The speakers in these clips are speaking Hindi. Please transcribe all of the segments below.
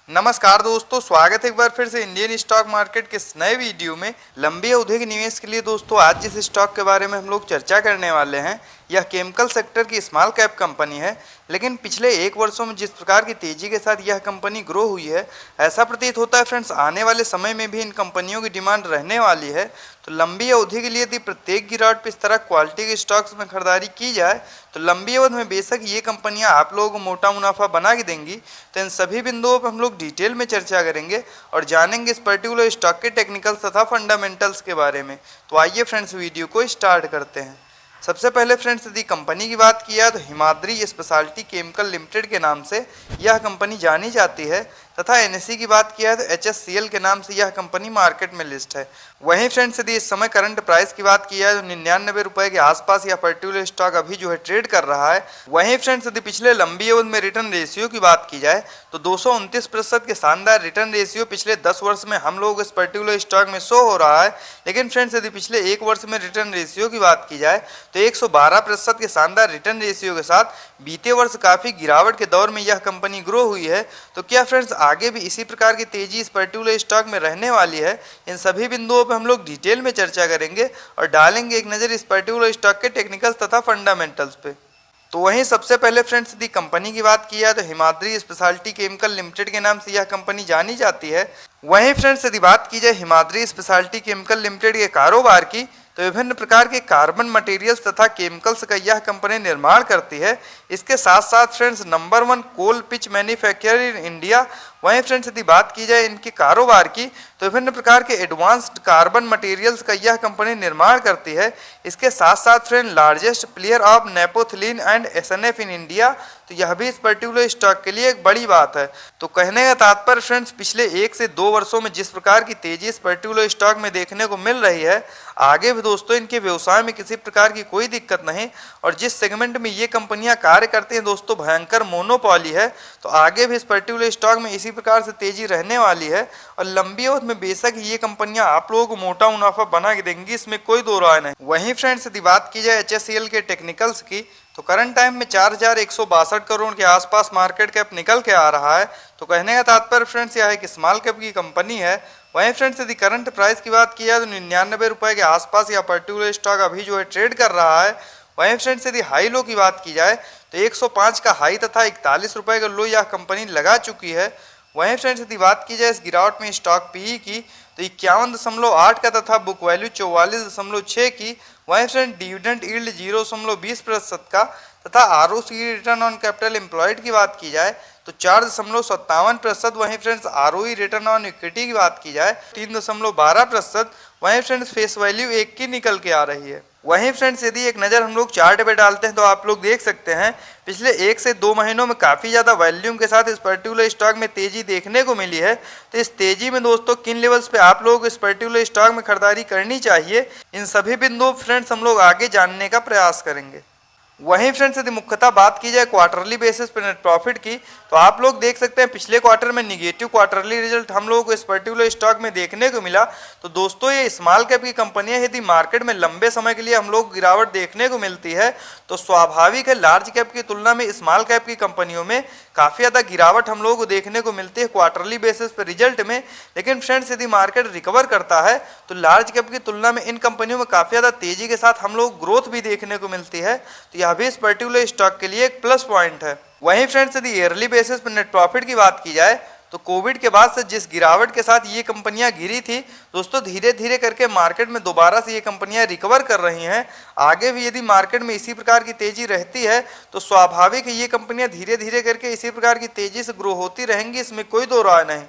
नमस्कार दोस्तों, स्वागत है एक बार फिर से इंडियन स्टॉक मार्केट के इस नए वीडियो में। लंबी अवधि के निवेश के लिए दोस्तों आज जिस स्टॉक के बारे में हम लोग चर्चा करने वाले हैं यह केमिकल सेक्टर की स्मॉल कैप कंपनी है। लेकिन पिछले एक वर्षों में जिस प्रकार की तेजी के साथ यह कंपनी ग्रो हुई है, ऐसा प्रतीत होता है फ्रेंड्स आने वाले समय में भी इन कंपनियों की डिमांड रहने वाली है। तो लंबी अवधि के लिए यदि प्रत्येक गिरावट पर इस तरह क्वालिटी के स्टॉक्स में खरीदारी की जाए तो लंबी अवधि में बेशक ये कंपनियां आप लोगों को मोटा मुनाफा बना के देंगी। तो इन सभी बिंदुओं पर हम लोग डिटेल में चर्चा करेंगे और जानेंगे इस पर्टिकुलर स्टॉक के टेक्निकल्स तथा फंडामेंटल्स के बारे में। तो आइए फ्रेंड्स वीडियो को स्टार्ट करते हैं। सबसे पहले फ्रेंड्स यदि कंपनी की बात किया तो हिमाद्री स्पेशलिटी केमिकल लिमिटेड के नाम से यह कंपनी जानी जाती है तथा एनएसई की बात किया तो एचएससीएल के नाम से यह कंपनी मार्केट में लिस्ट है। वहीं फ्रेंड्स यदि इस समय करंट प्राइस की बात किया तो 99 रुपए के आसपास यह पर्टिकुलर स्टॉक अभी जो है ट्रेड कर रहा है। वहीं फ्रेंड्स यदि पिछले लंबी अवधि में रिटर्न रेशियो की बात की जाए तो 229% के शानदार रिटर्न रेशियो पिछले 10 वर्ष में हम लोग इस पर्टिकुलर स्टॉक में शो हो रहा है। लेकिन फ्रेंड्स यदि पिछले एक वर्ष में रिटर्न रेशियो की बात की जाए तो 112% के शानदार रिटर्न रेशियो के साथ बीते वर्ष काफी गिरावट के दौर में यह कंपनी ग्रो हुई है। तो क्या फ्रेंड्स आगे भी इसी प्रकार की तेजी इस पर्टिकुलर स्टॉक में रहने वाली है? इन सभी बिंदुओं पर हम लोग डिटेल में चर्चा करेंगे और डालेंगे एक नज़र इस पर्टिकुलर स्टॉक के टेक्निकल्स तथा फंडामेंटल्स पे। तो वहीं सबसे पहले फ्रेंड्स यदि कंपनी की बात की जाए तो हिमाद्री स्पेशलिटी केमिकल लिमिटेड के नाम से यह कंपनी जानी जाती है। वहीं फ्रेंड्स यदि बात की जाए हिमाद्री स्पेशलिटी केमिकल लिमिटेड के कारोबार की तो विभिन्न प्रकार के कार्बन मटेरियल्स तथा केमिकल्स का यह कंपनी निर्माण करती है। इसके साथ साथ friends number 1 coal pitch manufacturer in India. वहीं फ्रेंड्स यदि बात की जाए इनके कारोबार की तो विभिन्न प्रकार के एडवांस्ड कार्बन मटेरियल्स का यह कंपनी निर्माण करती है। इसके साथ साथ friend largest player of naphthalene and SNF in India. तो यह भी इस पर्टिकुलर स्टॉक के लिए एक बड़ी बात है। तो कहने का तात्पर्य फ्रेंड्स पिछले 1 से 2 वर्षों में जिस प्रकार की तेजी इस पर्टिकुलर स्टॉक में देखने को मिल रही है, आगे भी दोस्तों इनके व्यवसाय में किसी प्रकार की कोई दिक्कत नहीं। और जिस सेगमेंट में ये कंपनियां कार्य करती हैं दोस्तों भयंकर मोनोपॉली है। तो आगे भी इस पर्टिकुलर स्टॉक में इसी प्रकार से तेजी रहने वाली है और लंबी अवधि में बेशक ये कंपनियां आप लोगों को मोटा मुनाफा बना के देंगी, इसमें कोई दो राय नहीं। वहीं फ्रेंड्स यदि बात की जाए एचएससीएल के टेक्निकल्स की तो करंट टाइम में 4162 करोड़ के आसपास मार्केट कैप निकल के आ रहा है। तो कहने का तात्पर्य फ्रेंड्स यह है कि स्मॉल कैप की कंपनी है। वहीं फ्रेंड्स यदि करंट प्राइस की बात की जाए तो 99 रुपए के आसपास यह पर्टिकुलर स्टॉक अभी जो है ट्रेड कर रहा है। वहीं फ्रेंड्स यदि हाई लो की बात की जाए तो 105 का हाई तथा 41 रुपए का लो यह कंपनी लगा चुकी है। वहीं फ्रेंड्स यदि बात की जाए इस गिरावट में स्टॉक पीई की तो 51.8 का तथा बुक वैल्यू 44.6 की। वहीं फ्रेंड डिविडेंड यील्ड 0.20% का तथा ROC return on capital employed की बात की जाए तो 4.57%। वहीं friends ROE return on equity की बात की जाए 3.12%। वहीं फ्रेंड्स फेस वैल्यू 1 की निकल के आ रही है। वहीं फ्रेंड्स यदि एक नज़र हम लोग चार्ट पे डालते हैं तो आप लोग देख सकते हैं पिछले 1 से 2 महीनों में काफ़ी ज़्यादा वॉल्यूम के साथ इस पर्टिकुलर स्टॉक में तेज़ी देखने को मिली है। तो इस तेज़ी में दोस्तों किन लेवल्स पे आप लोग इस पर्टिकुलर स्टॉक में खरीदारी करनी चाहिए, इन सभी बिंदुओं फ्रेंड्स हम लोग आगे जानने का प्रयास करेंगे। वहीं फ्रेंड्स यदि मुख्यतः बात की जाए क्वार्टरली बेसिस पर नेट प्रॉफिट की तो आप लोग देख सकते हैं पिछले क्वार्टर में निगेटिव क्वार्टरली रिजल्ट हम लोगों को इस पर्टिकुलर स्टॉक में देखने को मिला। तो दोस्तों ये स्मॉल कैप की कंपनियां यदि मार्केट में लंबे समय के लिए हम लोग गिरावट देखने को मिलती है तो स्वाभाविक है लार्ज कैप की तुलना में स्मॉल कैप की कंपनियों में काफ़ी ज़्यादा गिरावट हम लोगों को देखने को मिलती है क्वार्टरली बेसिस पर रिजल्ट में। लेकिन फ्रेंड्स यदि मार्केट रिकवर करता है तो लार्ज कैप की तुलना में इन कंपनियों में काफ़ी ज़्यादा तेज़ी के साथ हम लोग ग्रोथ भी देखने को मिलती है। तो यह भी इस पर्टिकुलर स्टॉक के लिए एक प्लस पॉइंट है। वहीं फ्रेंड्स यदि ईयरली बेसिस पर नेट प्रॉफिट की बात की जाए तो कोविड के बाद से जिस गिरावट के साथ ये कंपनियां गिरी थी दोस्तों धीरे धीरे करके मार्केट में दोबारा से ये कंपनियां रिकवर कर रही हैं। आगे भी यदि मार्केट में इसी प्रकार की तेजी रहती है तो स्वाभाविक है ये कंपनियां धीरे धीरे करके इसी प्रकार की तेजी से ग्रो होती रहेंगी, इसमें कोई दो राय नहीं।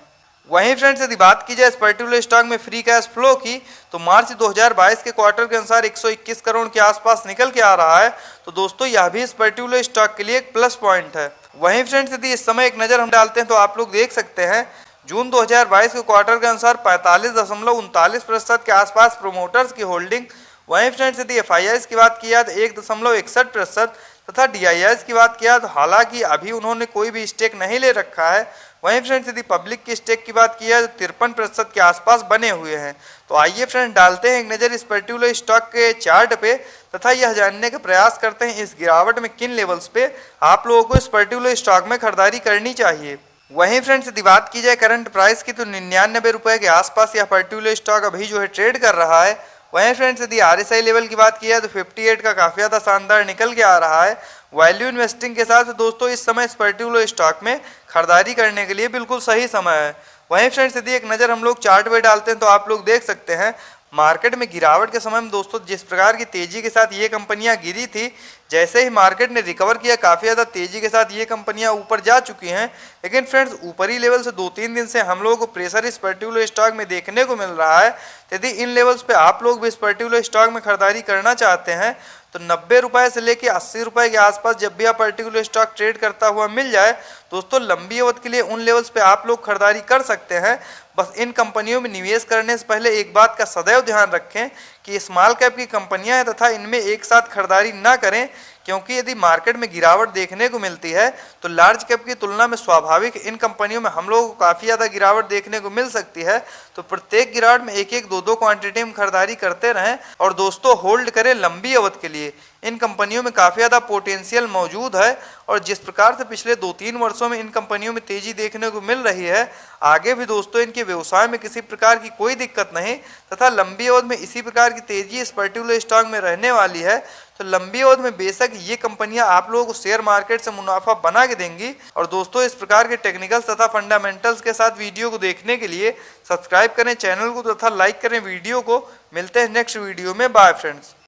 वहीं फ्रेंड्स यदि बात की जाए इस पर्टिकुलर स्टॉक में फ्री कैश फ्लो की तो मार्च 2022 के क्वार्टर के अनुसार 121 करोड़ के आसपास निकल के आ रहा है। तो दोस्तों यह भी इस पर्टिकुलर स्टॉक के लिए एक प्लस पॉइंट है। वहीं फ्रेंड्स यदि इस समय एक नज़र हम डालते हैं तो आप लोग देख सकते हैं जून 2022 के क्वार्टर के अनुसार 45.39% के आसपास प्रोमोटर्स की होल्डिंग। वहीं फ्रेंड्स यदि एफआईआईज की बात किया तो 1.61% तथा डीआईआईज की बात किया तो हालांकि अभी उन्होंने कोई भी स्टेक नहीं ले रखा है। वहीं फ्रेंड्स यदि पब्लिक की स्टेक की बात किया तो 53% के आसपास बने हुए हैं। तो आइए फ्रेंड्स डालते हैं एक नज़र इस पर्टिकुलर स्टॉक के चार्ट पे तथा यह जानने का प्रयास करते हैं इस गिरावट में किन लेवल्स पे आप लोगों को इस पर्टिकुलर स्टॉक में खरीदारी करनी चाहिए। वहीं फ्रेंड्स यदि बात की जाए करंट प्राइस की तो 99 रुपए के आसपास यह पर्टिकुलर स्टॉक अभी जो है ट्रेड कर रहा है। वहीं फ्रेंड्स यदि RSI लेवल की बात की है तो 58 का काफ़ी ज़्यादा शानदार निकल के आ रहा है। वैल्यू इन्वेस्टिंग के साथ दोस्तों इस समय इस पर्टिकुलर स्टॉक में खरीदारी करने के लिए बिल्कुल सही समय है। वहीं फ्रेंड्स यदि एक नज़र हम लोग चार्ट पे डालते हैं तो आप लोग देख सकते हैं मार्केट में गिरावट के समय में दोस्तों जिस प्रकार की तेजी के साथ ये कंपनियां गिरी थी, जैसे ही मार्केट ने रिकवर किया काफ़ी ज़्यादा तेजी के साथ ये कंपनियां ऊपर जा चुकी हैं। लेकिन फ्रेंड्स ऊपरी लेवल से 2-3 दिन से हम लोगों को प्रेशर इस पर्टिकुलर स्टॉक में देखने को मिल रहा है। यदि इन लेवल्स पे आप लोग भी इस पर्टिकुलर स्टॉक में खरीदारी करना चाहते हैं तो 90 रुपए से लेके 80 रुपए के आसपास जब भी आप पर्टिकुलर स्टॉक ट्रेड करता हुआ मिल जाए दोस्तों, लंबी अवधि के लिए उन लेवल्स पे आप लोग खरीदारी कर सकते हैं। बस इन कंपनियों में निवेश करने से पहले एक बात का सदैव ध्यान रखें कि स्मॉल कैप की कंपनियां हैं तथा इनमें एक साथ खरीदारी ना करें, क्योंकि यदि मार्केट में गिरावट देखने को मिलती है तो लार्ज कैप की तुलना में स्वाभाविक इन कंपनियों में हम लोगों को काफ़ी ज़्यादा गिरावट देखने को मिल सकती है। तो प्रत्येक गिरावट में एक एक दो क्वांटिटी में खरीदारी करते रहें और दोस्तों होल्ड करें लंबी अवधि के लिए। इन कंपनियों में काफ़ी ज़्यादा पोटेंशियल मौजूद है और जिस प्रकार से पिछले 2-3 वर्षों में इन कंपनियों में तेजी देखने को मिल रही है, आगे भी दोस्तों इनके व्यवसाय में किसी प्रकार की कोई दिक्कत नहीं तथा लंबी अवधि में इसी प्रकार की तेजी इस पर्टिकुलर स्टॉक में रहने वाली है। तो लंबी अवधि में बेशक ये कंपनियां आप लोगों को शेयर मार्केट से मुनाफा बना के देंगी। और दोस्तों इस प्रकार के टेक्निकल्स तथा फंडामेंटल्स के साथ वीडियो को देखने के लिए सब्सक्राइब करें चैनल को तथा लाइक करें वीडियो को। मिलते हैं नेक्स्ट वीडियो में। Bye friends.